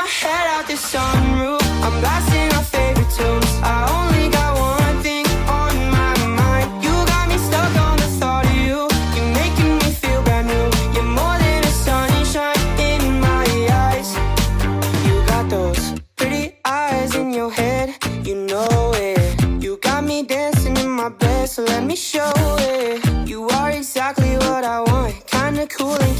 my head out the sunroof. I'm blasting our favorite tunes. I only got one thing on my mind. You got me stuck on the thought of you. You're making me feel brand new. You're more than a sunshine in my eyes. You got those pretty eyes in your head, you know it. You got me dancing in my bed, so let me show it. You are exactly what I want, kinda cool and